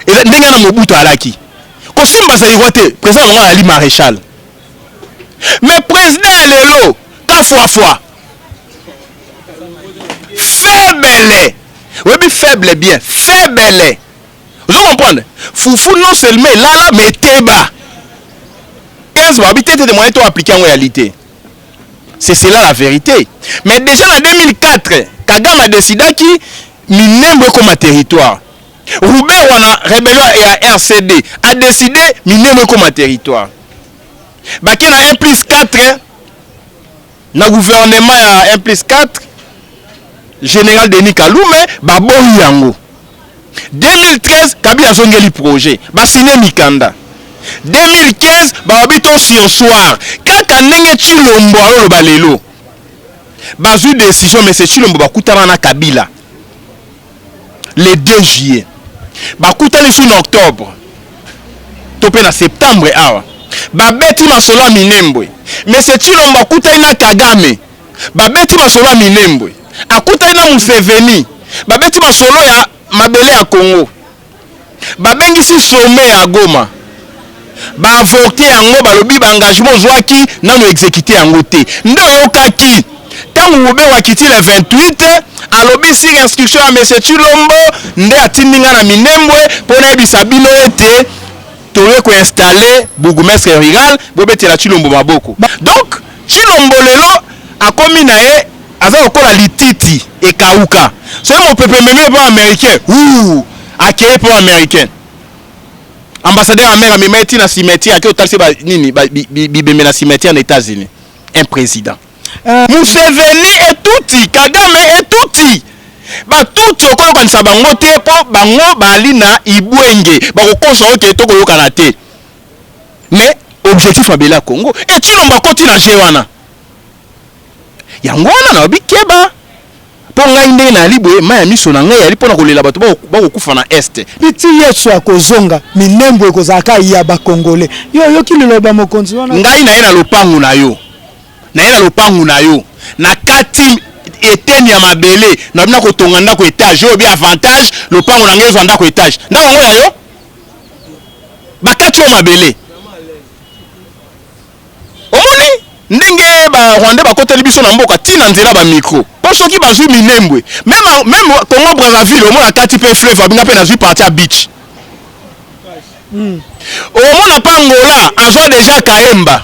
Et ndenge na Mobutu alaki. Kosimba za ikote président ngwa ali maréchal. Mais président lelo ka fois faible. Oui, mais faible bien, faible. Vous comprenez? Foufou non seulement là mais teba. 15 mois habité de moyens to appliquer en réalité. C'est cela la vérité. Mais déjà en 2004, Kagame a décidé qu'il Minembwe comme territoire. Roubaix wana rébellion et RCD a décidé Minembwe comme territoire. Baki na 1+4 na gouvernement ya 1+4 général Denis Kalume baboyi yango. 2013 Kabila zongeli projet ba signé Mikanda. 2015 ba habito sur soir kaka ndenge Chilombo alo balelo bazu décision mais c'est Chilombo bakutana na Kabila le 2 juillet bakutani sur octobre topé na septembre awa babeti masolo Minembwe mais c'est Chilombo bakutani na Kagame babeti masolo Minembwe akutani na Museveni babeti masolo ya mabele ya Congo babengisi sommet ya Goma ba voté yango balobi ba engagement zwaki nano exécuter yango te ndo yokaki tangu ube wakiti le 28 alobi si inscription à monsieur Chilombo nde atindinga na Minembwe pona ebisa bino ete toye ko installer bourgmestre rural bobetela Chilombo maboko. Donc Chilombo lelo akomi na ye aza okola lititi e kauka so mo pepe meme po américain akeye po américain ambassadeur américain mimeti na cimetière qui otalse ba nini bibeme na cimetière aux États-Unis un président Museveni et tuti Kagame et tuti ba tuti okolo kanisa bango te po bango bali na ibwenge ba kokosa oke to koyoka te mais objectif abela Congo et Chilombo koti na jewana yango wana na bikeba po ngai ndenge na libwe maya miso na ngai ali pona kolela bato ba kokufa na este biti yesu akozonga Minembwe kozaka ya ba congolais yo kililoba mokonzi wana ngai na ina lopangu na yo na kati eteni ya mabele na bina kotonga ndako étage obi avantage lopangu na ngezo ndako étage ndako ngo ya yo bakati o mabele omoni ndenge ba Rwanda bakoteli biso na mboka tina nzela ba micro po soki bazwi Minembwe même Congo Brazzaville omona kati pe fleuve abinga pe nazwi parti à beach omona pangola azwa déjà Kaemba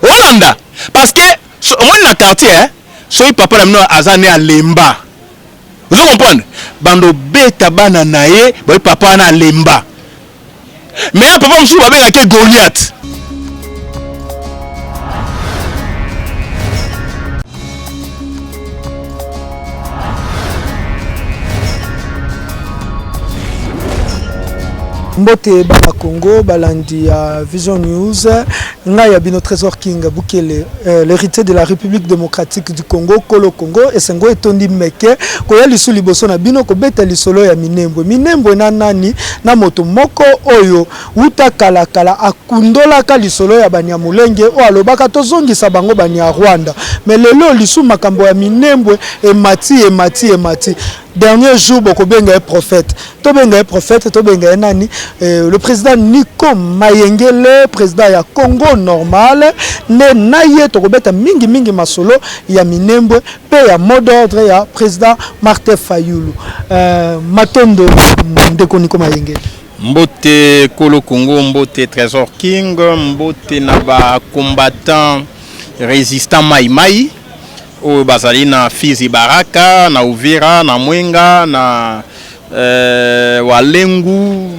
Hollanda parce que omoni na quartier soki papa na mino azane à Lemba vous comprenez bando beta bana naye boy papa na Lemba mais papa msu babenga ke Goliath. Mbote bana Congo balandi ya Vision News ngaya bino Trésor King Bukele l'héritier de la République démocratique du Congo Kolo Congo esengo etondi meke koya lisu liboso na bino ko beta lisolo ya Minembwe na nani na moto moko oyo uta kala akundola ka lisolo ya banya mulenge o alobaka tozongisa bango banya Rwanda mais lelo lisu makambo ya Minembwe emati dernier jour boko benga un prophète to benga nani le président Nico Mayengele président ya Congo normal ne naye to kobeta mingi masolo ya Minembwe pe ya mot d'ordre ya président Martin Fayulu matondo ndeko Nico Mayengele mbote Kolo Congo mbote Trésor King mbote na ba combattant résistant Mai o bazali na Fizi Baraka na Uvira na Mwenga na Walengu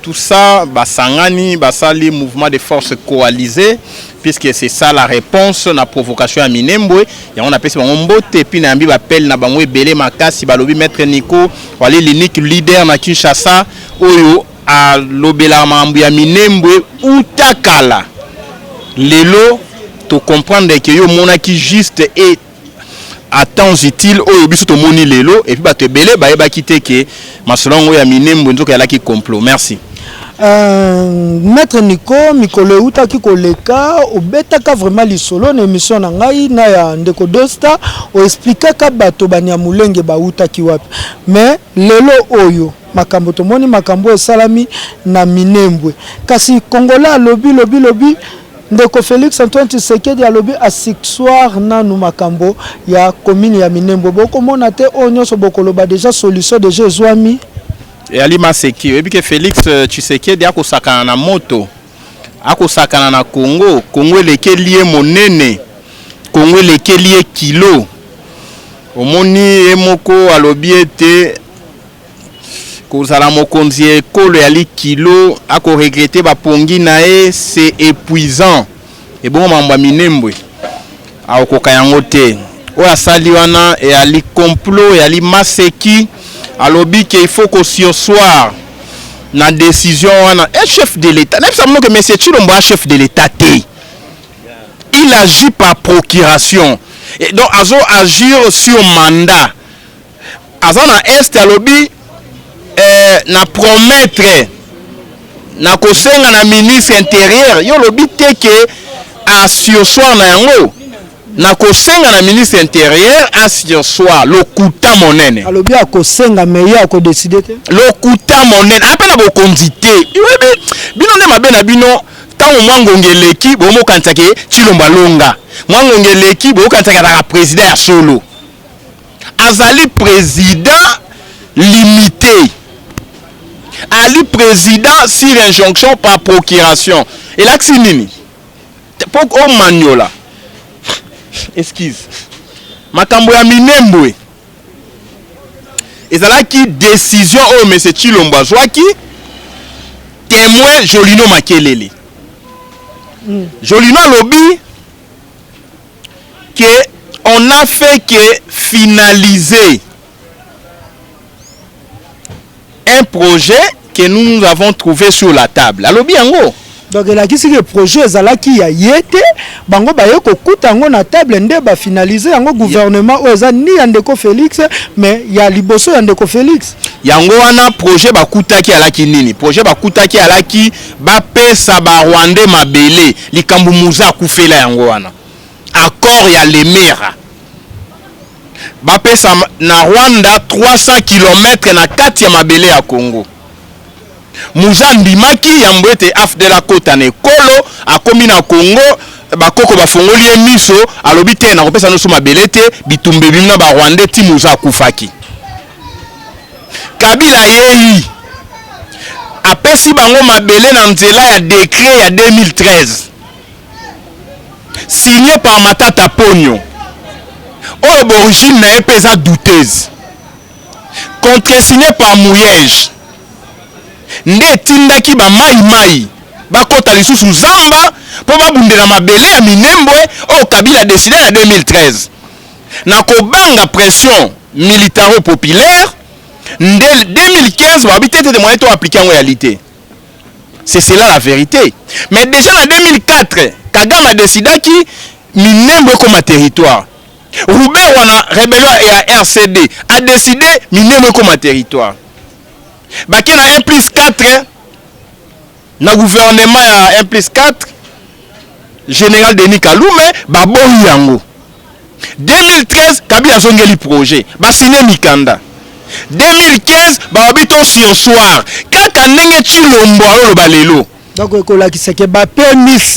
tout ça basangani basali mouvement de force coalisé puisque c'est ça la réponse na provocation à Minembwe et on appelle ça mbote puis na mbi appelle na bango ebele makasi balobi maître Nico wali l'unique leader na Kinshasa oyo a lobela mambu ya Minembwe utakala lelo to comprendre que yo monaki juste et à temps utile oyo biso to moni lelo et puis bato ebele ba quitter que masolongo ya Minembwe nzoka ya laki complot. Merci. Maître Nico Mikolo utaki koleka obetaka vraiment lisolo na émission na ngai na ya ndeko Dosta o expliquer ka bato banya mulenge ba utaki wapi mais lelo oyo makambo tomoni makambo esalami na Minembwe kasi Congolais lobby ndeko Félix Antoine Tshisekedi alobi asexuar nanu makambo ya commune ya Minembwe boko mona te onyoso bokoloba déjà solution déjà ezwami et ali maseki ebi ke Félix Tshisekedi akosakana na moto akosakana na Congo elekeli ye monene Congo elekeli ye kilo omoni emoko alobi ete kozala mokonzi ekolo yali kilo ako regretter bapongi na ye c'est épuisant et bon mamba Minembwe akoka yango te oyo asali wana e ali complot e ali maseki alobi ke il faut qu'on sursoir na décision wana un chef de l'état même ça que monsieur Tshilombo a chef de l'état te il agit par procuration et donc azo agir sur mandat azana est alobi na promettre na kosenga na ministre intérieur yo lobi te ke a sursoir na yango na kosenga na ministre intérieur a sursoir lokuta monene alobi akosenga meya akodeside te lokuta monene apena bokonzi te bino nde mabe na bino tango mwangongeleki bomokanisa ke Tshilombo alonga mwangongeleki bomokanisa ke azalaka président ya solo azali président limité ali président sur injonction par procuration et là nini pour o maniola excuse makambo ya Minembwe ezalaki décision o monsieur Tshilombo azwaki témoin Jolino Makelele Jolino lobby que on a fait que finaliser un projet que nous avons trouvé sur la table. Alobi yango. Donc la kisi que projet ezalaki ya yete bango baye kokuta yango na table nde ba finaliser yango gouvernement oza ni ya ndeko Félix mais ya liboso ya ndeko Félix. Yango wana projet bakutaki alaki nini? Projet bakutaki alaki ba pesa ba Rwandais mabele likambu muza kufela yango wana. Accord ya Lemera. Ba pesa na Rwanda 300 km na kati ya mabele ya Congo. Muzandi maki yambwete af de la kota ne kolo akomi na Congo bakoko bafongoli emiso alobi te na kopesa noso mabele te bitumbe bimna ba Rwandais ti muza akufaki. Kabila yeyi apesi bango mabele na nzela ya décret ya 2013 signé par Matata Ponyo. Or l'origine n'est pas douteuse. Contresigné par Mouyège. Nde tindaki ba mai ba kota lisusu zamba po ba bundela mabele ya Minembwe o Kabila décidé en 2013. Na kobanga pression militaro populaire nde 2015 ba bitete de moyen to appliquer en réalité. C'est cela la vérité. Mais déjà en 2004 Kagame a décidé ki Minembwe comme territoire. Roubert wana rébellion et RCD a décidé Minembwe comme territoire. Baki na 1+4 na gouvernement ya 1+4 général Denis Kalume baboyi yango. 2013 Kabila zongeli projet ba signé Mikanda. 2015 ba habito sur soir kaka ndenge Tshilombo alo balelo. Donc ekolakiseke ba permis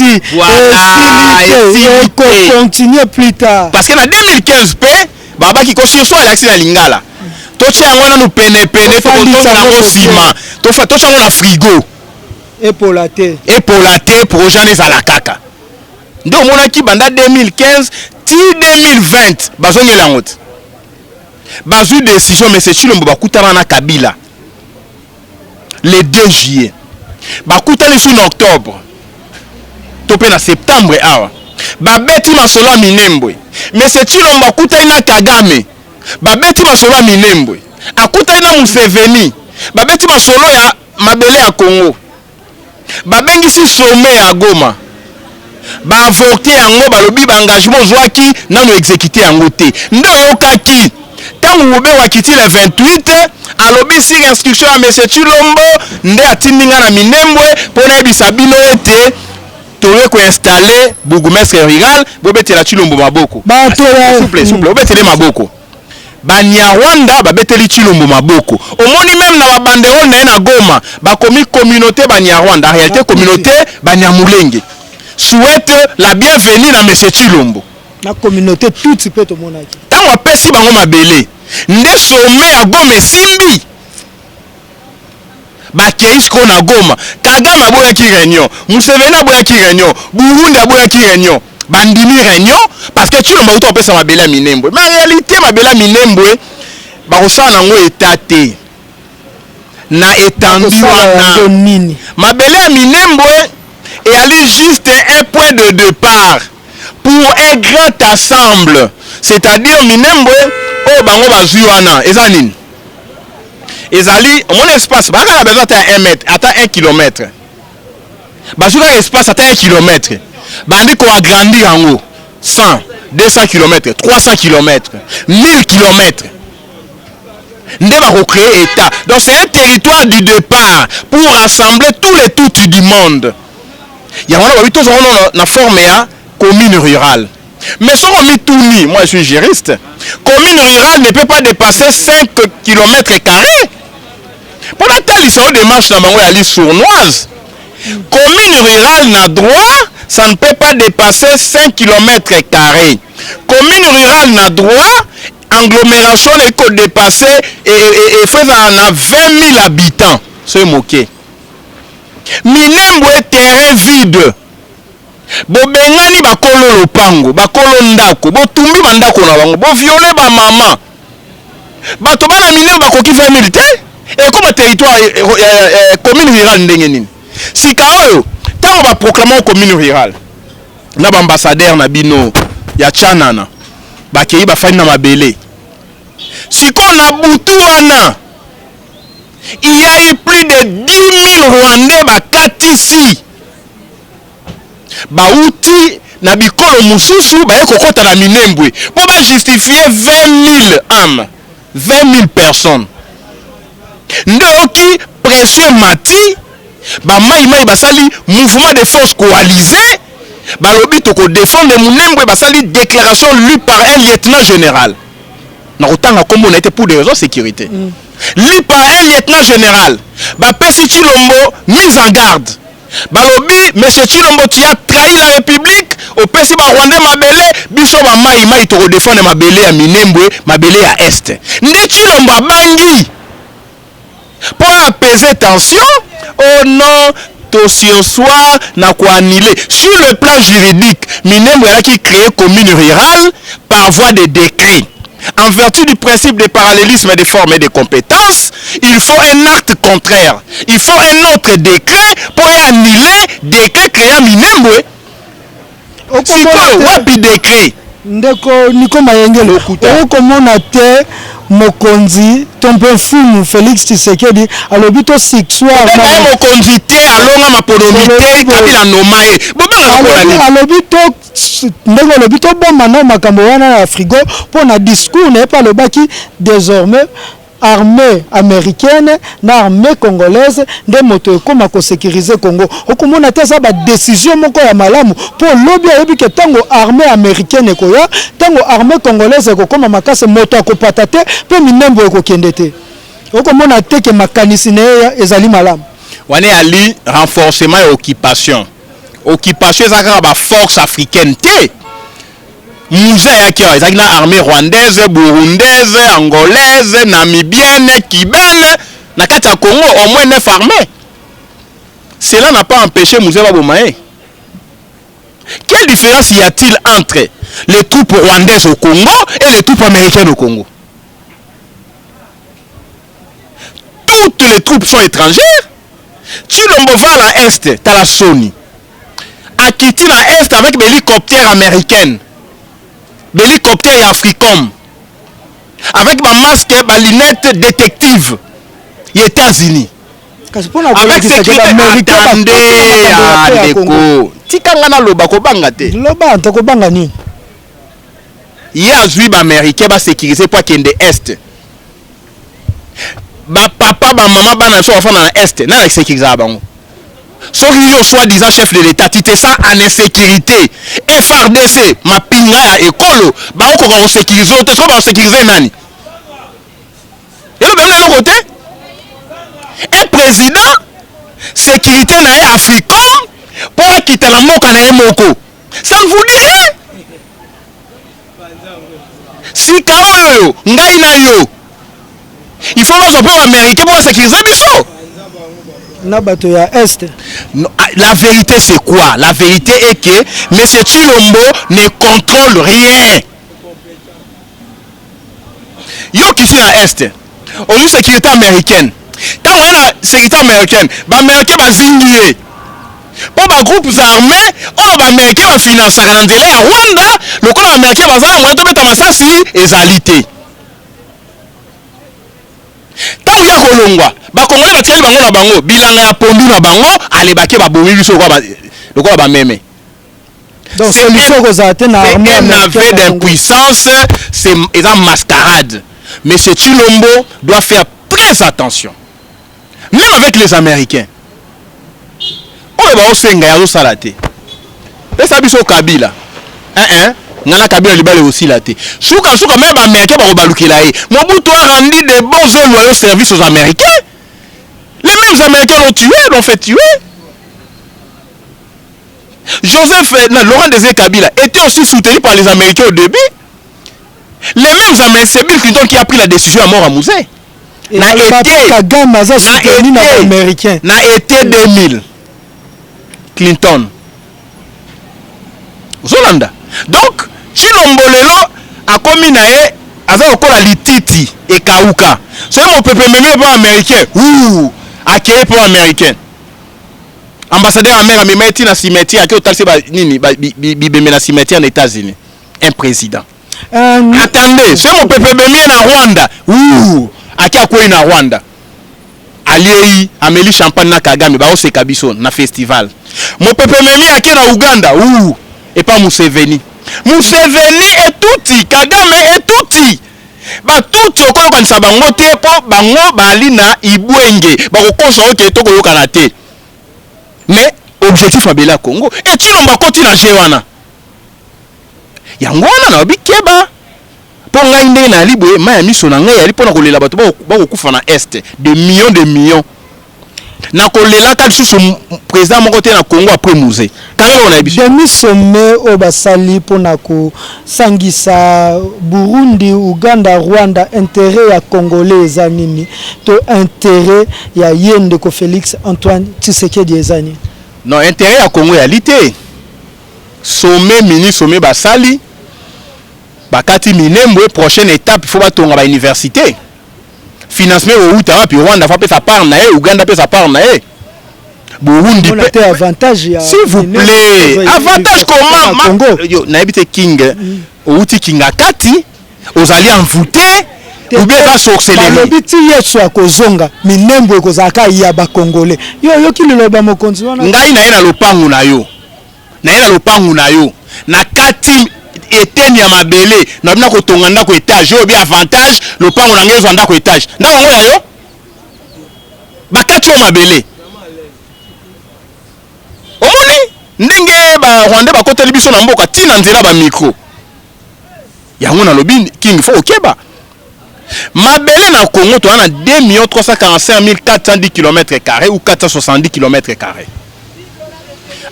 et continuer plus tard parce que en 2015 pe baba ki ko sur soir l'accès à Lingala tochi yango na nous pene to to sima to fa to chango na frigo et pour la terre projet ne za la kaka ndo mona ki banda 2015 ti 2020 bazongela ngot bazu décision mais c'est Tshilombo bakutana na Kabila le 2 juillet bakutani sous octobre topé na septembre awa babeti masolo ya Minembwe mais c'est Tshilombo akutani na Kagame babeti masolo ya Minembwe akutani na Museveni babeti masolo ya mabele ya Congo babengisi sommet ya Goma ba avorter yango balobi ba engagement zwaki nano exécuter yango te ndo yokaki tangu ube wakiti le 28 alobi sur instruction ya monsieur Tshilombo nde atindinga na Minembwe pona ebisa bino ete toye ko installer bourgmestre rural bobetela Tshilombo maboko souple obetele maboko Banyarwanda babeteli Chilombo maboko. Omoni même na banderole na na Goma, bakomi communauté Banyarwanda, en réalité communauté Banyamulenge. Souhaite la bienvenue na monsieur Chilombo. La communauté tout peut to monaki. Tant apesi bango mabele. Nde sommet à Goma simbi. Bakeisko na Goma. Kagame aboya ki réunion. Museveni aboya ki réunion. Burundi aboya ki réunion. Bandimi réunion parce que Chilombo auto apesa mabele ya Minembwe. Mais en réalité mabele ya Minembwe bakosala nango état na étendu wana. Mabele ya Minembwe et aller juste un point de départ pour un grand ensemble, c'est-à-dire Minembwe o bango bazui wana ezanine ezali mon espace baka na besoin à 1 mètre à 1 kilomètre bazui ka espace à 1 kilomètre bandi ko agrandir yango 100 200 km 300 km 1000 km nde ba recréer état. Donc c'est un territoire du départ pour rassembler tous les tout du monde. Il y a une forme ya commune rurale. Mais si on met tout ni, moi je suis juriste, commune rurale ne peut pas dépasser 5 km². Pour la telle, ils sont des marches dans la liste sournoise. Commune rurale n'a droit, ça ne peut pas dépasser 5 km². Commune rurale n'a droit, agglomération ne peut dépasser et fait en 20 000 habitants. C'est moqué. Minembwe terrain vide. Bobengani bakolo lopango, bakolo ndako, botumbi mandako na bango, bo violer ba mama. Bato bana Minembwe bakoki faire militaire et comme territoire commune rurale ndenge nini. Sika oyo tango ba proclamer commune rurale. Na ba ambassadeur na bino ya Chanana. Bakei ba fani na mabele. Siko na butu wana. Il y a eu plus de 10 000 Rwandais bakatisi. Bauti na bikolo mususu ba kokota na Minembwe pour ba justifier 20 000 âmes, 20 000 personnes. Ndoki pression mati ba mai basali mouvement de force coalisé ba lobi to ko défendre Minembwe basali déclaration lue par un lieutenant général. Na otanga kombo na été pour des raisons de sécurité. Lu par un lieutenant général. Ba pesi Chilombo mise en garde. Balobi monsieur Chilombo tu as trahi la République au pesi ba Rwanda mabele biso ba mai to défendre mabele ya Minembwe mabele ya Est. Nde Chilombo abangi pour apaiser tension. Oh non, to soir na ko annuler sur le plan juridique. Minembwe a qui créé commune rurale par voie de décret. En vertu du principe de parallélisme des formes et des compétences, il faut un acte contraire. Il faut un autre décret pour annuler décret créant Minembwe. Si quoi, wapi décret? Ndeko Niko Mayengelo. Okomona te mokonzi tombe fumu Félix Tshisekedi alobito sexual na mokonzi te alonga mapodomite kabila nomae. Alobito ndeko alobito bomba na makambo wana na frigo pour na discours n'est pas le baki désormais armée américaine na armée congolaise de moto ekoma ko sécuriser Congo. Okomona te ça ba décision moko ya malamu pour lobby yebi ke tango armée américaine ekoya tango armée congolaise ekoma makase moto akopata te pe Minembwe ekokende te. Okomona te ke makanisi ne ezali malamu. Wane ali renforcement et occupation. Occupation ezaka ba force africaine te. Mouza yaki ezaki na armée rwandaise, burundaise, angolaise, namibienne, kibane, na kati ya Congo au moins 9 armées. Cela n'a pas empêché Mouza Babomae. Quelle différence y a-t-il entre les troupes rwandaises au Congo et les troupes américaines au Congo? Toutes les troupes sont étrangères. Chilombo va à l'Est, t'as la Sony. Akiti à l'Est avec l'hélicoptère américaine. L'hélicoptère Africom avec ma masque et ma lunette détective les États-Unis avec sécurité. Attendez Ndeko tikanga na loba ko banga te loba to ko banga ni ya zui ba américain ba sécuriser pour kende Est ba papa ba maman ba na so enfant na Est na la sécuriser bango. Soki yo soi-disant chef de l'État, tu te sens en insécurité. FRDC, ma pinga ya ekolo, ba oko ko sécuriser, te trop ba sécuriser nani. Et le côté, et président, sécurité na africain, pour quitter la moka na moko. Ça ne vous dit rien. Si kao ngai na yo, il faut que les Américains pour sécuriser biso. Nabato ya Est. Non, la vérité c'est quoi? La vérité est que M. Tshilombo ne contrôle rien. Yo qui est à Est, on dit sécurité américaine. Quand on a la sécurité américaine, les Américains vont signer. Pour les groupes armés, les Américains vont financer à Rwanda, le corps américain va dire que les Américains vont égalité. Tant que Kolongwa, Bakongolais va tirer bango na bango, bilanga ya pondu na bango, allez baké ba bomi biso quoi le quoi ba meme. Donc c'est un aveu d'impuissance, c'est une mascarade. Mais ce Tshilombo doit faire très attention. Même avec les Américains. On va aussi ngayo salate. Et ça biso Kabila. Nana Kabila libale aussi la té. Souka même les Américains ba balukela ye. Mobutu a rendu de bons et loyaux services aux Américains. Les mêmes Américains l'ont tué, l'ont fait tuer. Laurent Désiré Kabila était aussi soutenu par les Américains au début. Les mêmes Américains, c'est Bill Clinton qui a pris la décision à mort à Mouzé. Na été 2000. Clinton. Zolanda. Donc, Tshilombo lelo a commis nae aza okola lititi et kauka. C'est mon peuple même pour américain. Ouh, accueilli pour américain. Ambassadeur américain me met na cimetière qui otalse ba nini bibeme na cimetière aux États-Unis. Un président. Attendez, c'est mon peuple même na Rwanda. Ouh, akia ko na Rwanda. Aliei Amélie Champagne na Kagame ba oseka biso na festival. Mon peuple même akia na Uganda. Ouh, et pas Museveni. Museveni est touti, Kagame est touti. Ba touti okolo kanisa bango te po bango bali na ibwenge. Ba ko konso ke to ko yokana te. Mais objectif abela Congo et Tshilombo koti na jewana. Yango wana na bikeba. Po ngai ndenge na libwe ma ya miso na ngai ali pona kolela bato ba kokufa na Est de millions. Na kolela ka susu président moko te na Congo après Mouzé. Kanga on a biso. Demi sommet au basali pona ko sangisa Burundi, Uganda, Rwanda intérêt ya congolais ezanini to intérêt ya yende ko Félix Antoine Tshisekedi ezani. Non, intérêt ya Congo ya lité. Sommet mini sommet basali. Bakati minembo prochaine étape il faut batonga ba université. Financement au Utah puis Rwanda fa pe sa part na Uganda pe sa part na Burundi pe avantage ya s'il vous plaît avantage comment Congo yo na ebite king outi kinga kati ozali envoûté ou bien va sorcellerie lobiti yesu akozonga minembo ekozaka ya ba congolais yo kiloba mokonzi wana ngai na lopangu na yo na kati eteni ya mabele na bina ko tonga ndako étage yo bien avantage lopangu na ngezo ndako étage ndako ngo ya yo bakati o mabele omoni ndenge ba Rwanda bakoteli biso na mboka tina nzela ba micro yango na lobi king faut okeba mabele na Congo to na 2 345 410 km² ou 470 km².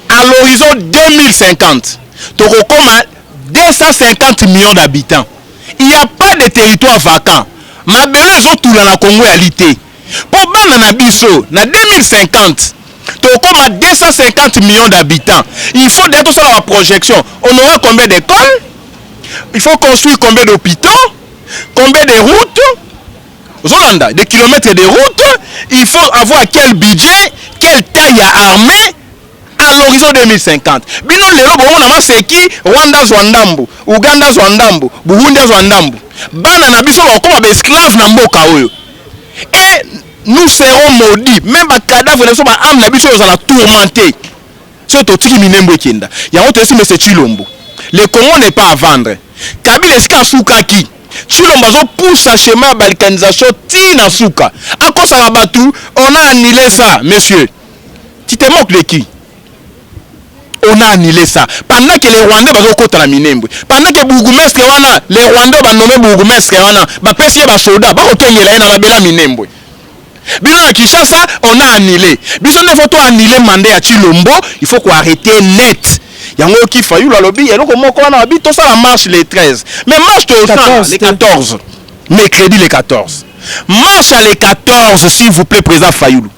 À l'horizon 2050 tokokoma 250 millions d'habitants. Il n'y a pas de territoire vacant. Mabele zotula na Congo ya lité. Pour bana na biso na 2050 tokoma 250 millions d'habitants. Il faut d'être sur la projection. On aura combien d'écoles? Il faut construire combien d'hôpitaux? Combien de routes? Zolanda, des kilomètres de routes. Il faut avoir quel budget, quelle taille à armée à l'horizon 2050. Bino lelo bongo na maseki Rwanda Zwandambu, Uganda Zwandambu, Burundi Zwandambu. Bana na biso bakoma ba esclave na mboka oyo. Et nous serons maudits. Même ba cadavre na so ba âme na biso ozala tourmenté. Surtout tiki minembo ekenda. Yango to esi M. Tshilombo. Le Congo n'est pas à vendre. Kabila esika soukaki. Tshilombo zo pousse à chemin à balkanisation tina souka. À cause de la batu, on a annulé ça, monsieur. Tu te moques de qui? on a annulé ça. Pendant que les Rwandais bazokota na Minembwe, pendant que bourgmestre wana, les Rwandais ba nommé bourgmestre wana, ba pesi ba soda, ba okengela na mabela Minembwe. Bino na Kinshasa, on a annulé. Biso ne faut pas annuler mandat ya Tshilombo, il faut qu'on arrête net. Yango ki fayu la lobby, eloko moko wana abi to ça la marche les 13. Mais marche les 14. Mercredi les 14. Marche à les 14 s'il vous plaît président Fayoulou.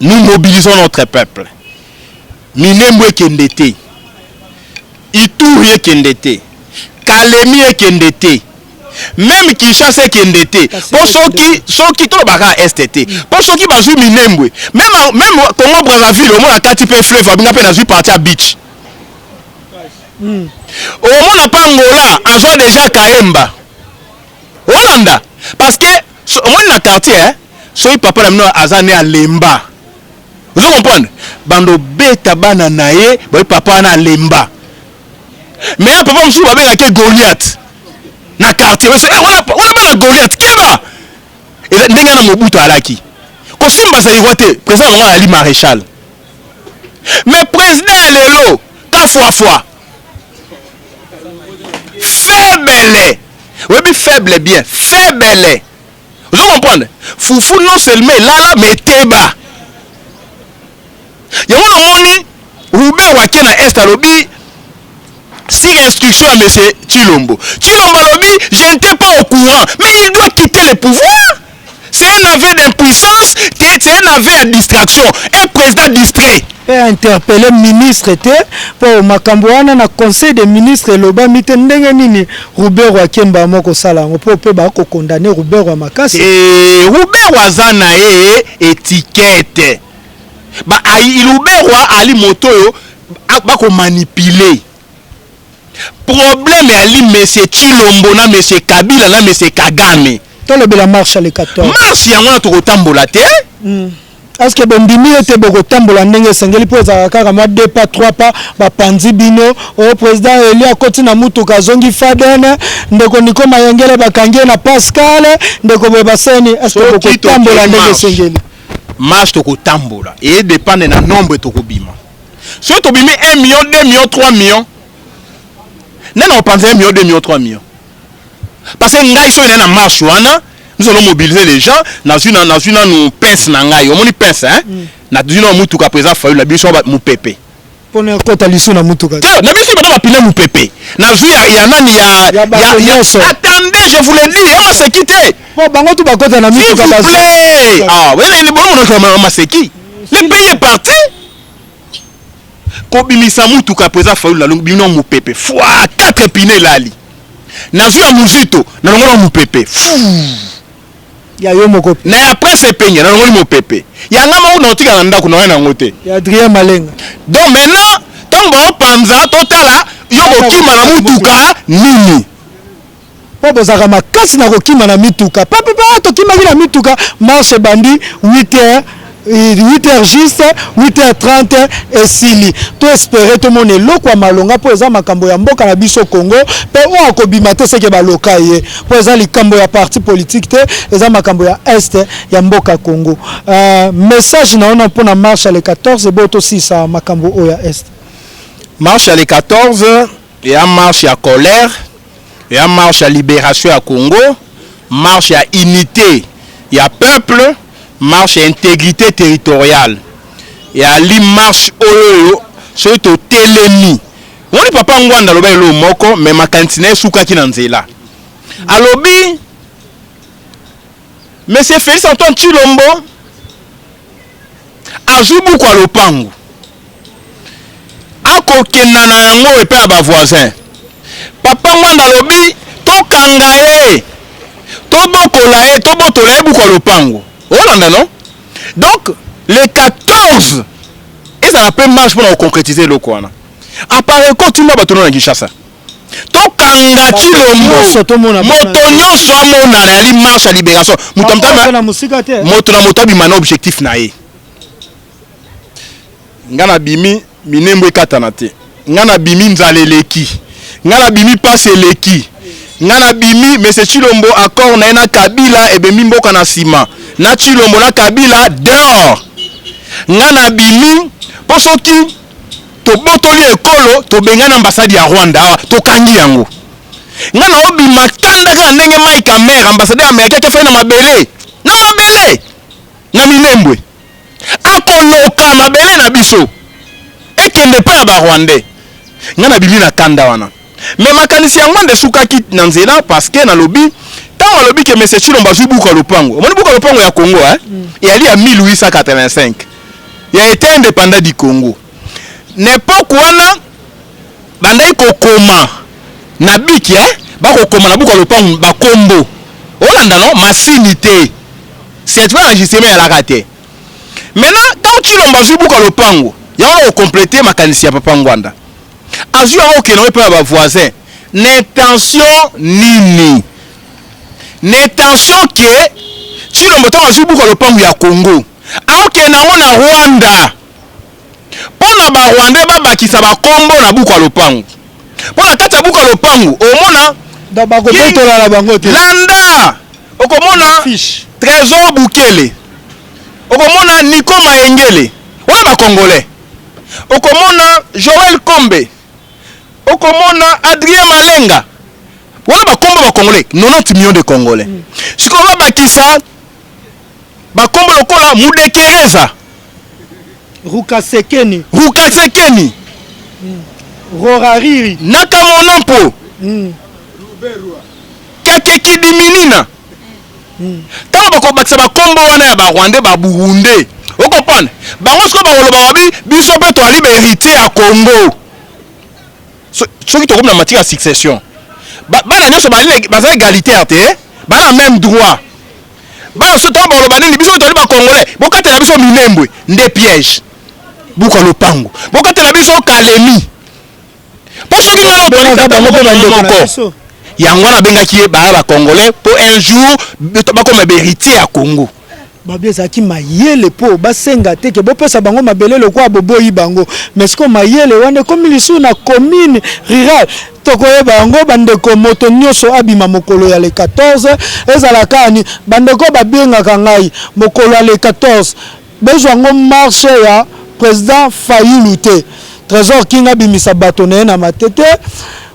Nous mobilisons notre peuple. Minembwe kendete. Ituri kendete. Kalemi kendete. Même Kinshasa kendete. Pour ceux qui to baka STT. Pour ceux qui bazu Minembwe. Même Congo Brazzaville au moins la kati pe fleuve abinga pe na zu parti à beach. Au moins na pas Angola, en soit déjà Kaemba. Hollanda parce que au moins na quartier hein, so papa na mino azane à Lemba. Vous comprenez? Bando beta bana nae, boy papa na Lemba. Mais là papa msou babenga ke Goliath. Na quartier, on a Goliath Kiba. Et ndenga na Mobutu alaki. Ko simba sa yiwote, président ngwa ali maréchal. Mais président lelo, ka fois. Faible. Oui, mais faible bien, faible. Vous comprenez? Foufou non seulement là mais teba. Y'a moni Robert Wakena est à lobby. Si instruction à monsieur Tshilombo. Tshilombo lobby, je n'étais pas au courant, mais il doit quitter le pouvoir. C'est un aveu d'impuissance, c'est un aveu à distraction. Un président distrait. Et interpellé ministre pour Makambouana na conseil des ministres loba mitendenge nini Robert Wakemba moko sala pour pe ba ko condamner Robert wa makasi. Et Robert Wazana étiquette. Ba il Robert wa ali moto yo ba ko manipuler. Problème ali monsieur Tshilombo na monsieur Kabila na monsieur Kagame. Toi le la marche à les 14. Marche yango to kotambola te. Est-ce que bondimi était boko tambola ndenge sengeli po za kaka ma 2 pas 3 pas ba panzi bino au président Eli akoti na mutuka zongi fadene ndeko niko mayengele bakangie na Pascal ndeko beba seni est-ce que boko tambola ndenge sengeli marche to kotambola et dépend na nombre to kobima. So to bimi 1 million 2 millions 3 millions. Non on pense 1 million 2 millions 3 millions. Parce que ngai so na marche wana nous allons mobiliser les gens dans une nous pince nangai on pince hein na dino mutuka président Fayoulou la biso ba mupepe pour ne kota liso na mutuka na biso ba pile mupepe na zu ya nani ya attendez je vous le dis on s'est quitté bon bango tu ba kota na mutuka s'il vous plaît ah oui il est bon on a qui le pays est parti ko bimisa mutuka président Fayoulou la bino mupepe fois 4 pinés lali na zu ya muzito na ngona mupepe ya yo moko na après c'est peigné na ngoli mo pepe ya ngama una otika na ndako na ngote ya Adrien Malenga donc maintenant tango panza totala yo kokima na mutuka nini po bozaka makasi na kokima na mituka papa to kima na mituka marche bandi 8h 8h juste 8h30 et sili to espérer tout monde loko ya malonga po eza makambo ya mboka na biso Congo pe o akobima te seke ba loka ye po eza likambo ya parti politique te eza makambo ya est ya mboka Congo message na ona pona marche à les 14 boto 6 makambo o ya est marche à les 14 et à marche à colère et à marche à libération à Congo marche à unité ya peuple marche à intégrité territoriale et à l'immarche oyo surtout telemi on est papa ngwanda loba lo moko mais makantine suka ki nanzela alobi monsieur Félix Antoine Tshilombo azubu kwa lopango akokenda na yango epe ba voisin papa ngwanda lobi tokanga ye tobokola ye tobotola ye kwa lopango. Hollande, non? Donc, les 14, et ça n'a pas marche pour concrétiser le coin. À part le compte, tu m'as battu dans Kinshasa. Donc, quand Tshilombo, motonyo somo na la marche à libération. Motonyo bimana objectif nae. Ngana bimi Minembwe katanate. Ngana bimi nzaleleki. Ngana bimi passe leki. Ngana bimi monsieur Tshilombo accord na ena Kabila et bimi mboka na sima. Na Tshilombo na Kabila dehors. Ngana bimi po soki to botoli ekolo to bengana ambassade ya Rwanda to kangi yango ngana obi makanda ka ndenge Mike Amer ambassadeur américain ke fa na mabele na minembwe akoloka mabele na biso ekende pa ba Rwandais ngana bibi na kanda wana mais makanisi yango nde sukaki na nzela parce que na lobi tant lobi que monsieur Chilombo azubuka lopango omoni buka lopango ya Congo et ali à 1885 il a été indépendant du Congo n'époque wana bandai kokoma na biki bakokoma na buka lopango bakombo olanda non massinité c'est vrai enregistrement ya la raté maintenant quand Chilombo azubuka lopango yango compléter makanisi ya papa Ngwanda azu yango ke no pe ba voisin n'intention nini n'intention que Chilombo to azubuka lopango ya Congo aoke nango na Rwanda pona ba Rwanda babakisa ba kombo na buka lopango pona kati ya buka lopango omona da ba ko tola la bango te landa okomona fiche Trésor Bukele okomona Nico Maengele wana ba congolais okomona Joël Kombe okomona Adrien Malenga wana ba kombo ba congolais 90 millions de congolais sikola bakisa ba kombo lokola Mudekereza Ruka Sekeni Rorariri Nakamonompo Kakekidi Minina tant bako bakisa ba kombo wana ya ba Rwandais ba Burundais okopana bango siko bakoloba babi biso pe to ali héritier ya Congo soki to comme na matière de succession bana nyonso baza égalitaire te bana même droit bana so to bakoloba nini biso to ali ba Congolais bokatela biso minembwe nde piège buka lopango bokatela biso Kalemi po soki ngana bonaka bango pe bandeko yango wana bengaki ye ba Congolais pour un jour bakoma héritier ya Congo babeza ki mayele po basenga te ke bopesa bango mabele lokwa boboyi bango mais ko mayele wana komi lisu na commune rurale tokoye bango bandeko moto nyonso abima mokolo ya le 14 ezala kani bandeko babengaka ngai mokolo ya le 14 bezwa ngo marche ya président Fayulu te Trésor Kinga bimisa bato na matete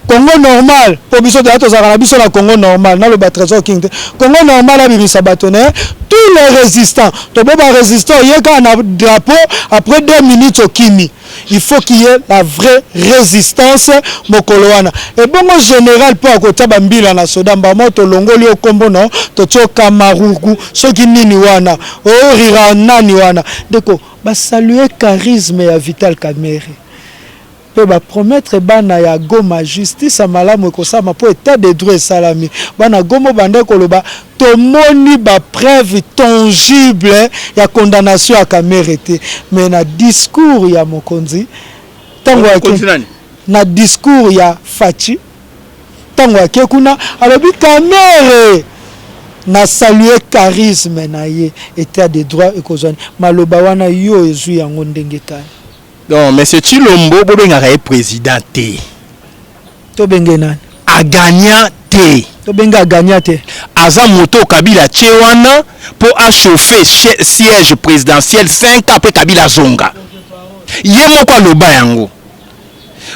Congo normal pour biso de ato zara biso na Congo normal na le Trésor King Congo normal a bimisa batonné tous les résistants to boba résistant yeka na drapeau après 2 minutes au kimi il faut qu'il y ait la vraie résistance mokolo wana et bongo général pour akota bambila na soda mbamo to longoli okombo no to tsoka maruku soki nini wana o rira nani wana deko ba saluer charisme ya Vital Kamerhe pe ba promettre bana ya Goma justice amalamu ekosama po état de droit salami bana Goma bande koloba tomoni ba preuve tangible ya condamnation à Kamerhe te mais na discours ya mokonzi tango na discours ya Fachi tango akekuna alobi Kamerhe na saluer charisme na ye état de droit ekozani maloba wana yo ezu yango ndenge kani. Non, mais c'est Chilombo bobengaka ye président te. To bengenani. A gagnant te. To benga gagnant te. Aza moto Kabila Tchewana pour achauffer siège présidentiel 5 ans après Kabila Zonga. Yemo kwa loba yango.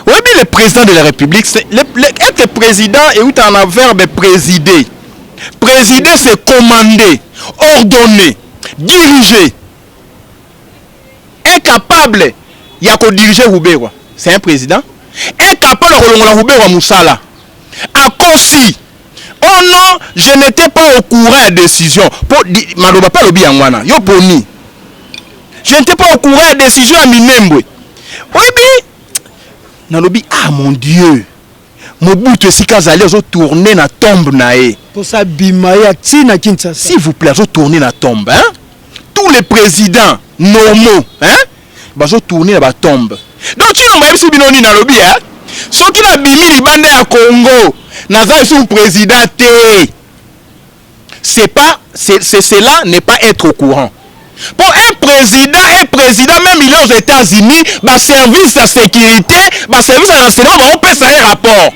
Oui, le président de la République, être président et où en a verbe présider. Présider c'est commander, ordonner, diriger. Incapable. Il y a qu'à diriger Roubewa. C'est un président. Incapable de relongola Roubewa Moussala. À Kossi. Oh non, je n'étais pas au courant de décision. Maloba pas le biangwana. Yo poni. Je n'étais pas au courant de décision à Minembwe. Oui, bien. Nalobi, ah mon Dieu. Mobutu Sikazali a tourné na tombe nae. Pour ça, Bimaya Tina Kinshasa. S'il vous plaît, a tourné na tombe. Hein? Tous les présidents normaux. Hein? Bazo tourner la tombe. Donc tu n'as pas vu binoni na lobby hein. Ceux qui n'a bimi libande à Congo, naza son président té. C'est pas cela n'est pas être au courant. Pour un président même il est aux États-Unis, ba service de sécurité, ba service de renseignement va on peut ça un rapport.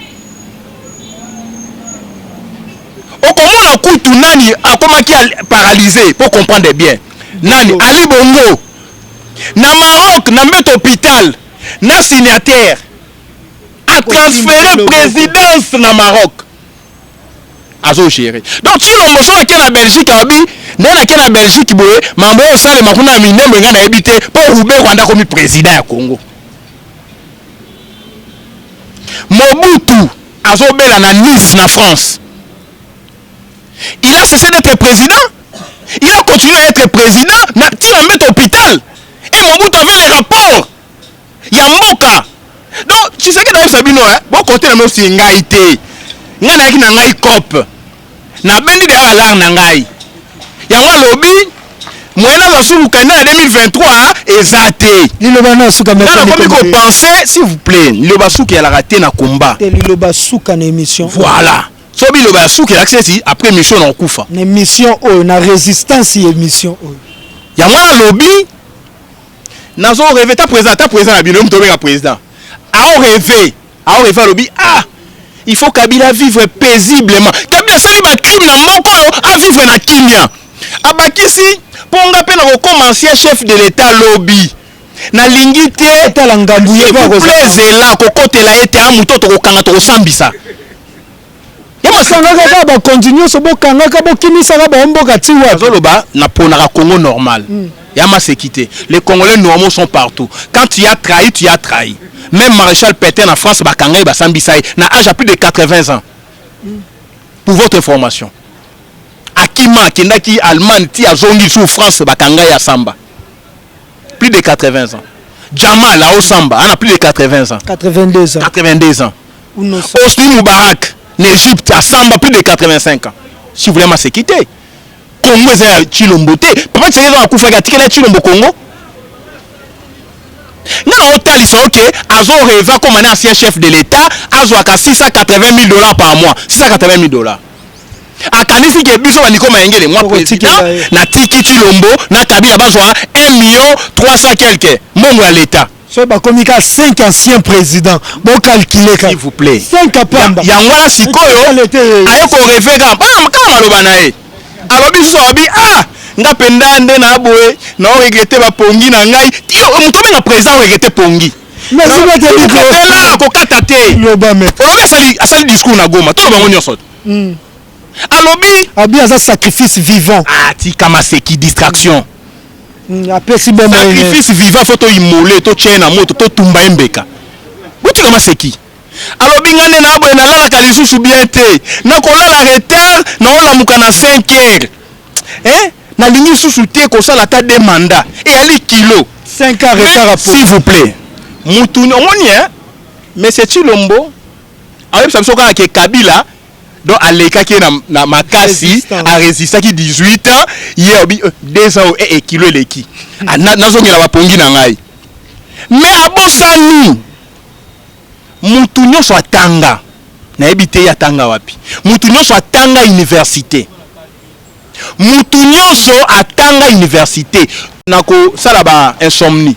Au comment la coutu nani a comment qui paralysé pour comprendre bien. Nani Ali Bongo. Na Maroc Maroc na met hôpital na signataire a transféré présidence na Maroc azo gérer. Donc Chilombo so na na Belgique abi na na Belgique boye mambo osale makuna minembo nga na ebité pour Roubaix Rwanda comme président ya Congo. Mobutu azo bela na Nice na France. Il a cessé d'être président. Il a continué à être président. Tu en mets hôpital. Et Mobutu avait les rapports. Il y a Mboka. Donc, tu sais que dans Sabino, bon côté la aussi ngaïté. Nga na ngai cop. Na bendi de alar na ngai. Ya wa lobby. Moyena masulu kanda 2023 ezate. Lilobana suka mais comme penser s'il vous plaît. Liloba suka la raté na combat. Liloba suka na émission. Voilà. Sobi Liloba suka l'accès après mission en kufa. Na mission na résistance émission. Ya wa lobby. Nazo rêvé ta président na bino mtobe ka président. A rêvé lobby il faut Kabila vivre paisiblement. Kabila sali ba crime na moko a vivre na kimia. Abakisi ponga pe na recommencer chef de l'état lobby. Na lingité tala ngambuye ba kozela kokotela ete amuto to kokanga to sambisa. Yama sanga ba continuer so bokanga ka bokimisa ba mboka tiwa. Zoloba na pona ka Congo normal. Yama c'est quitté. Les Congolais normaux sont partout. Quand tu as trahi, tu as trahi. Même Maréchal Pétain en France, Bakanga Basambisa n'a âge à plus de 80 ans. Pour votre information. Akima, Kendaki, Allemagne, Tia Zongi sous France, Bakanga ya Samba. Plus de 80 ans. Jamal, là au Samba, on a plus de 80 ans. 82 ans. 82 ans. Hosni Moubarak, en Égypte, à Samba, plus de 85 ans. Si vous voulez m'en quitter. Congo est Chilombo. Papa, tu sais que tu as fait Chilombo Congo. Non, hôtel, ils sont ok. Azo rêva comme un ancien chef de l'État. Azo a 680 000 $ par mois. 680 000 $. A Kanisi qui est biso Nico Maengele, moi président, na Tiki Chilombo, na Kabila Bazoa 1 300 000 quelques. Mon à l'État. So ba komika 5 anciens présidents. Bon calculer s'il vous plaît. 5 apamba. Yangwa sikoyo. Ayoko rêver kama maloba na e. Alobi so abi nga penda nde na boye na regretter ba pongi na ngai muto na président regretter pongi mais si vous êtes là ko katate loba me asali discours na Goma to bango nyonso alobi abi aza sacrifice vivant tika maseki distraction apesi bon sacrifice vivant faut to immoler to tchena moto to tumba embeka butika maseki alobi ngane na boye na lala kalisusu bien te na kolala retard na olamuka na 5 heures na ligne sous-souté comme ça la tête des mandats et ali kilo 5 ans retard s'il vous plaît Moutouni on mais c'est Chilombo avec ça so ka Kabila donc aleka ki na makasi a résisté qui 18 ans hier 2 ans et kilo leki nazongela ba pongi na ngai mais abosani Moutouni so atanga na ebité ya tanga wapi Moutouni so atanga université mutu nyonso atanga université nako sala ba insomnie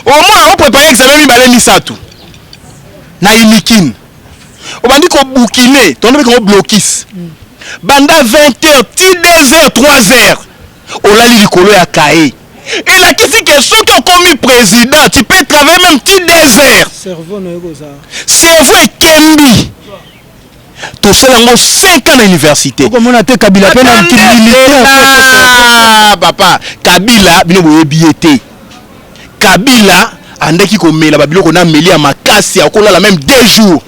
au moins on prépare examen mibale misatu na inikine obandi ko boukiner tondo ko blokis banda 20h ti 2h 3h olali likolo ya kae et la question que ceux qui ont commis président tu peux travailler même ti 2h cerveau no ego ça cerveau ekembi to selango 5 ans à l'université. Comment on a Kabila papa Kabila bino boyebiete. Kabila andaki ko mela babilo ko na meli ya makasi akola la même 2 jours.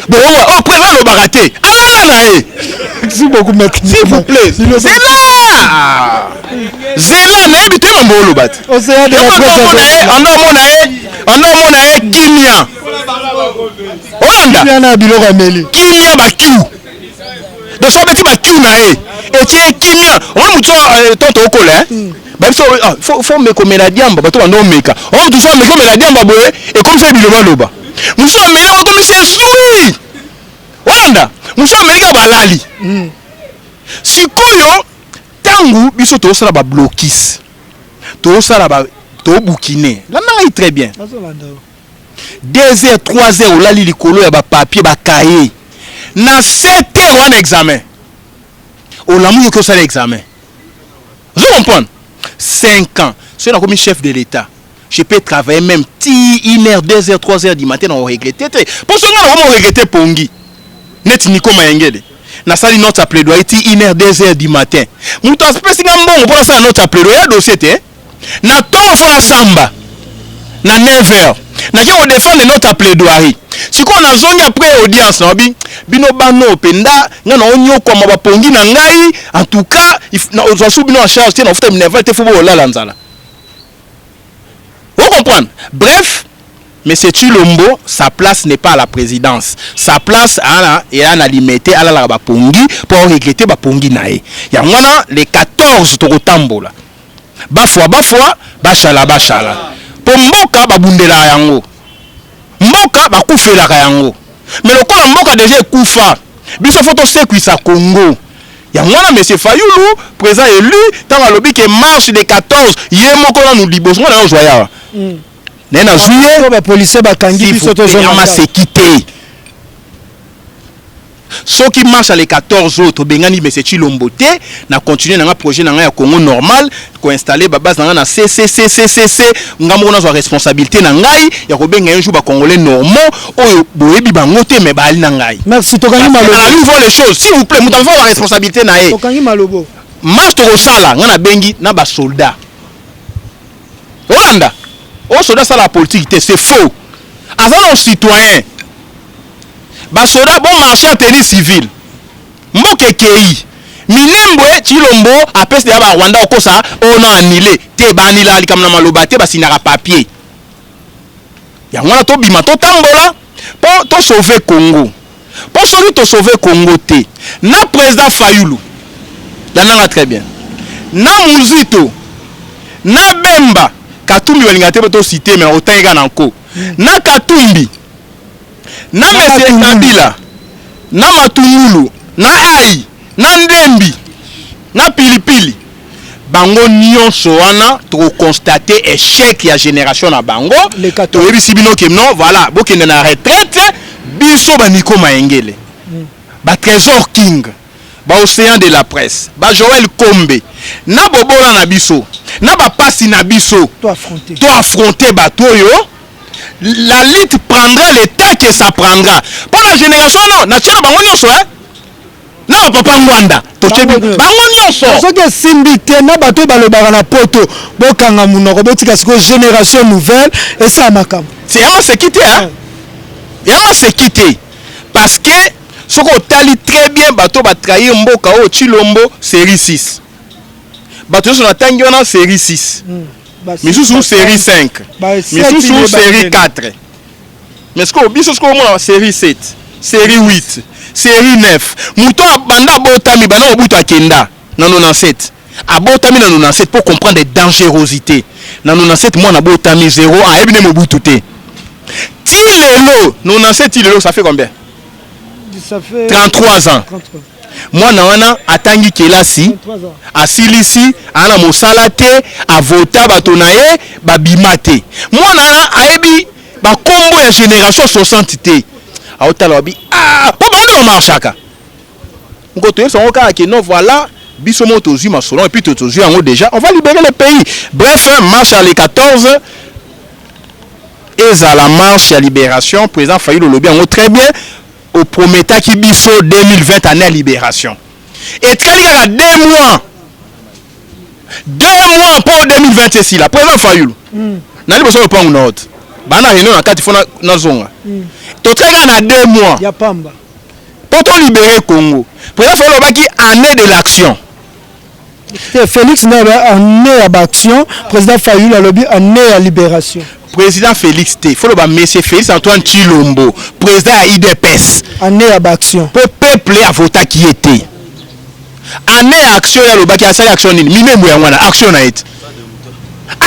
Bon on président le baraté. Ah là merci beaucoup maître. S'il vous plaît. C'est là. Zela na ebité mbolo bat. On sait de on a kimia. Olanda na biloko ameli kimia ba kiu donc so beti ba kiu na et tie kimia on muto tonto okola ba so faut me komela diamba bato bando meka on tout so me komela diamba boye et comme ça biloba loba muso amela ko comme c'est souri Olanda muso amela balali sikoyo tangu biso to sala ba blokis to sala ba to bukine la ngai très bien 2h 3h olali likolo ya ba papier ba cahier na 7h un examen olamu yo ko sala examen je comprends 5 ans c'est la comme chef de l'état je peux travailler même 1h, 2h, 3h du matin on regretter. Pour ce moment on regretter Pongi. Net Nico Mayengele. Na sali notre plaidoyer 1h, 2h du matin. Muto espèce ngambon pour ça notre plaidoyer dossier té. Na to fa samba. Na 9h. Na qui on défendre notre plaidoyer. Si on a zone après audience na bino bano penda ngana onyo kwa mabapongi na ngai en tout cas na ozo bino en charge na futa 9h te fubo la nzala. Vous comprenez? Bref, M. Tshilombo, sa place n'est pas à la présidence. Sa place est à la limité à la Bapongi pour regretter Bapongi nae. Ya mwana les 14 tokotambola. Bafwa, bachala. Pour mboka babundela yango. Mboka bakufela yango. Mais le quoi mboka déjà kufa. Biso photo sécuisa Congo. Ya mwana M. Fayulu, président élu, tant à lobby que marche des 14, yemoko na nous liboso na joya. Nena juillet ba policier ba kangi biso to zona ma sécurité. Ceux qui marchent à les 14 autres bengani M. Tshilombo te na continuer na projet na ya Congo normal ko installer ba base na CCCCC ngamo na zo responsabilité na ngai ya ko benga un jour ba congolais normaux oyo boyebi bango te mais ba ali na ngai. Merci tokangi malobo. À nouveau les choses s'il vous plaît muta fa la responsabilité na e. Tokangi malobo. Marche to sala ngana bengi na ba soldat. Rwanda. Oh soldat ça la politique c'est faux. Avant nos citoyens basoda bon marché en tenue civile mboke kei minembwe Tshilombo apes de ba Rwanda okosa ono annulé te banila likamna maloba te basinaka papier ya ngwana to bima to tambola pour to sauver Congo pour celui to sauver Congo te na président Fayulu dananga très bien na Muzito na Bemba Katumbi walingate to cité mais otanga nanko na Katumbi na Monsieur Kabila na Matungulu na Ai na Ndembi na Pilipili bango nyonso wana to constater échec ya génération na bango to yebisi bino ke non voilà bokende na retraite biso ba Nico Mayengele ba Trésor King ba Océan de la Presse ba Joël Kombe na bobola na biso na ba pasi na biso to affronter batoyo. La lutte prendra le temps que ça prendra. Pour la génération, non, na tchela bango nyonso na papa Ngwanda to chebi bango nyonso so que simbite na bato balobaka na poto bokanga munoko botika siko génération nouvelle et ça makam. C'est ama se quitter hein. Yama se quitter parce que ce qu'on tali très bien bato ba trahir mboka o Tshilombo série 6. Bato so na tangiona série 6. Mais sous série 5, mais sous série 4, mais ce qu'on biso la série 7, série 8, série 9. Mouton banda botami bana obuto akenda na 97. Abotami na 97 pour comprendre les dangerosités. Na 97 moi na botami 0 a ebine mobutu te. Tilelo 97 tilelo ça fait combien? Ça fait 33 ans. 33. Moi na atangi kelasi asilisi ana mosala te avota batonaye babimate moi na aebi ba kombo ya génération 60 te aotala babi po bande marchaka ngoto yeso ngoka ke non voilà biso moto zuma selon et puis toto zuma ngo déjà on va libérer le pays. Bref, marche à les 14 et à la marche à libération président Fayulu lobby ngo très bien au promettant qui biso 2020 année à libération. Et très bien 2 mois. 2 mois pour 2020 ici là. Président Fayulu. Nani besoin de prendre une note. Bana réunion na kati fona na zonga. To très bien 2 mois. Ya pamba. Pour te libérer Congo. Président Fayulu baki année de l'action. Félix n'a année à l'action, président Fayulu a lobby année à libération. Président Félix T. Faut le bas monsieur Félix Antoine Tshilombo, président à IDPS. Année à action. Pour peuple à voter qui était. Année à action là le bas qui a ça action ni minembo ya wana action na it.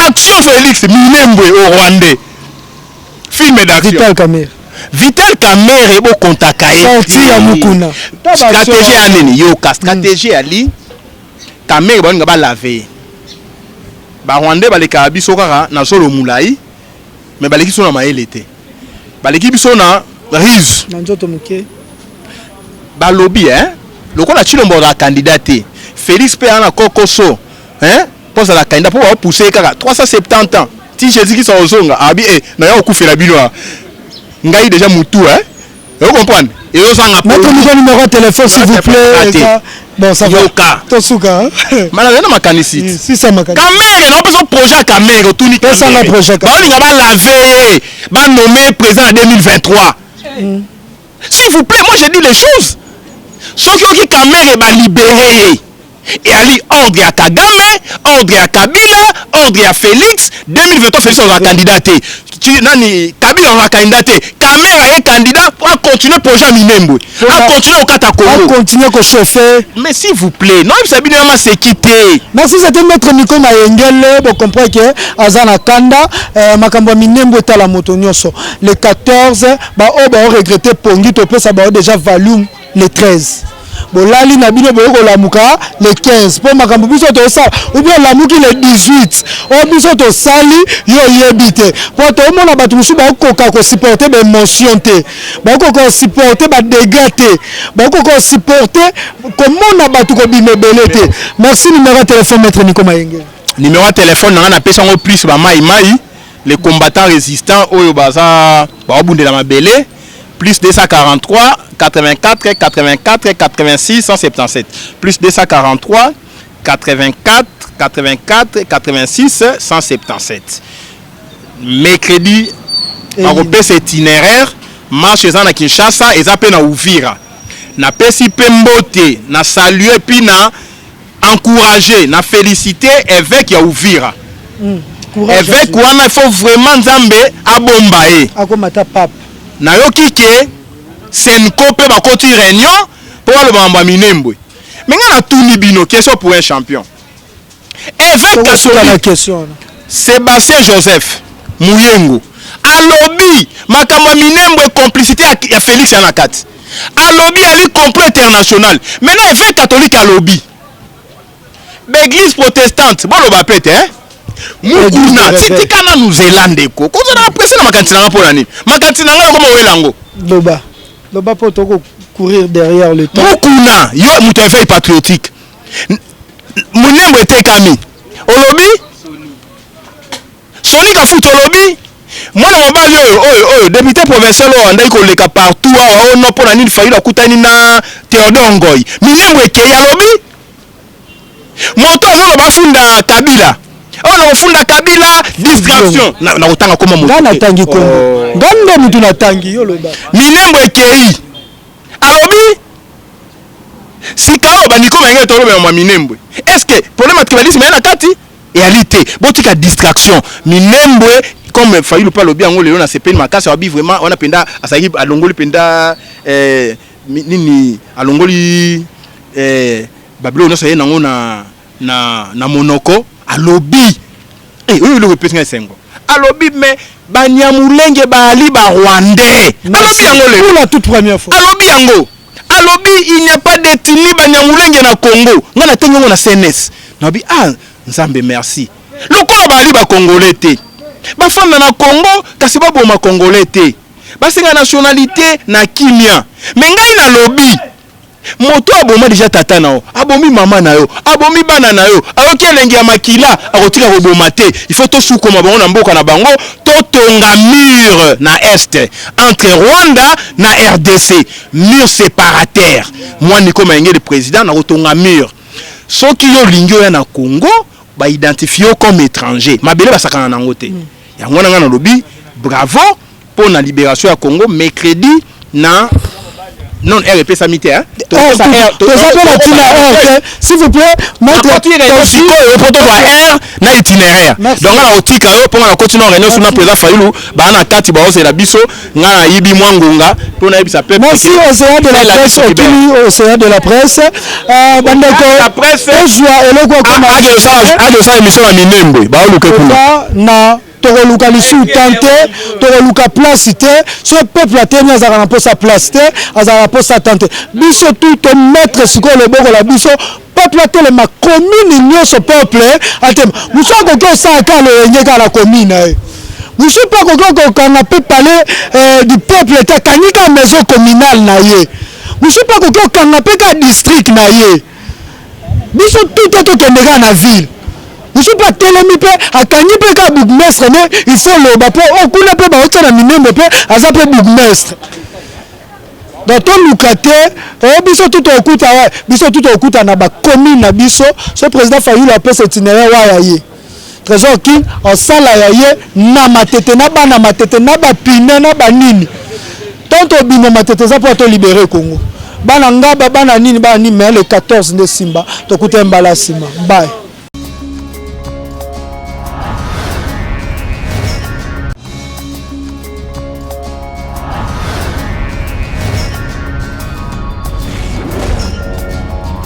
Action Félix minembo au Rwandais. Film d'action. Vital Kamerhe et beau contact sorti à Mukuna. Stratégie à nini yo ka stratégie à li. Kamerhe ba ngaba laver. Ba Rwandais ba le kabiso kaka na solo mulai. Mais baleki so na maele te baleki biso na riz na nzoto muke ba lobby hein lokola Tshilombo la candidat Félix pe ana kokoso hein pour ça la candidat pour pousser kaka 370 ans t-shirt qui sont ozonga abi na yo okufela bino ngai déjà mutu vous comprenez et aux en mettre le numéro de téléphone s'il vous plaît. Bon, ça va. Tosuka. Malgré ma canicite. Si ça m'a canicite. Caméra, on peut son projet caméra, tout ni ça le projet. Bah on va laver, va nommer président en 2023. S'il vous plaît, moi j'ai dit les choses. Ceux qui caméra va libérer. Et ali ordre à Kagame, ordre à Kabila, ordre à Félix. 2023 Félix on va candidater. Nani Kabila on va candidater. Caméra est candidat pour continuer le projet Minembo. À continuer au Katakongo. À continuer au chauffer. Mais s'il vous plaît, non, ça bien vraiment c'est quitté. Merci c'était maître Nico Mayengele pour comprendre que Azana Kanda makambo Minembo est à la moto nyonso. Le 14 ba on regretter Pongi to ça ba déjà volume le 13. Bolali na bino boko lamuka le 15 pour makambo biso to ça ou bien lamuki le 18 o biso to sali yo yebite pour to mona batu musu ba koka ko supporter be émotion te ba ko supporter ba dégâts te ba ko supporter comment na batu ko bimebele te. Merci. Numéro de téléphone maître Nico Mayenge. Numéro de téléphone na pesa ngo plus ba mai les combattants résistants oyo baza ba bunde la mabele plus 243 84 84 86 177 plus 243 84 84 86 177 mercredi bakopesa itinéraire marche eza na Kinshasa eza pe na Uvira na pesi pe mbote na saluer puis na encourager na féliciter évêque ya Uvira évêque wana il faut vraiment nzambe abomba akomata pape na yoki ke senko pe bakoti réunion pour le bamba Minembwe mais ngana tuni bino question pour un champion évêque question Sébastien Joseph Muyengo alobi makambo Minembwe complicité ya Félix Anakati alobi ali complot international maintenant évêque catholique alobi l'église protestante bon lo bapete mukuna titikana Nouvelle-Zélande ko kozo na presse na makantina na pona nini makantina ngana koma welango loba po to courir derrière le temps mukuna yo muto fait patriotique Minembwe tekami olobi Soni ka foot olobi mwana mobali oyo député provincial o andai ko leka partout o no pona nini fayi la kutani na Théodore Ngoy Minembwe ke ya lobi moto zo bafunda Kabila on funda Kabila distraction na kotanga koma moto ngana tangi kombo nganda mutu na tangi yo loba Minembwe kei alobi sikao bandiko menge to loba ma Minembwe est-ce que problème tribalisme na kati etalité botika distraction Minembwe comme Fayulu pa lobi ngo lelo na sepeni makasi wabi vraiment on a penda asaki alongoli penda nini alongoli babilo no saye nango na monoko alobi oyo le représentant sengo alobi mais banyamulenge bali ba rwandais alobi yango le pour la toute première fois alobi yango alobi il n'y a pas d'ethnie banyamulenge na Congo ngana tengo na CNS nabi nzambe merci lokola bali ba congolais te bafanda na Congo kasi baboma congolais te basenga nationalité na kimia mais ngai na lobi moto aboma déjà tata na yo abomi mama na yo abomi bana na yo ayoki elenge ya makila akotika koboma te il faut to sukoma bango na mboka na bango to tonga mur na est entre Rwanda na RDC mur séparateur moi Nico Mayenge le président na kotonga mur soki yo lingi oya na Congo ba identifié comme étranger mabele basakana nango te yango na lobi bravo pour la libération ya Congo mercredi na non RP Samité s'il vous plaît maître na itinéraire donc na otika yo pour na continuer réunion sur na président Fayulu ba na kati ba ose la biso ngana yibi mwangunga pour na yebisa peuple merci océan de la presse bandeko la presse joie eloko comme ça émission na Minembwe ba oluke kuna na tokoluka lisu tante tokoluka place te so peuple ateni azala na posa place te azala na posa tante biso tout mettre siko le boko la biso peuple atele ma commune nyonso peuple atema muso akoki osaka le enyeka la commune muso pa koki kokanga pe parler du peuple te kanika maison communale na ye muso pa koki okanga pe ka district na ye biso tout tokendeka na ville biso pa telemi pe akangi pe ka bourgmestre mais il faut loba po okuna pe ba otana minembe pe aza pe bourgmestre donc to lukate biso tout okuta na ba commune na biso ce président Fayulu a pe cet itinéraire wa ya ye Trésor King en sala ya ye na matete na ba pine na ba nini tanto bino matete za po to libérer Congo bana ngaba bana nini mais le 14 de Simba to kuta mbala sima bye.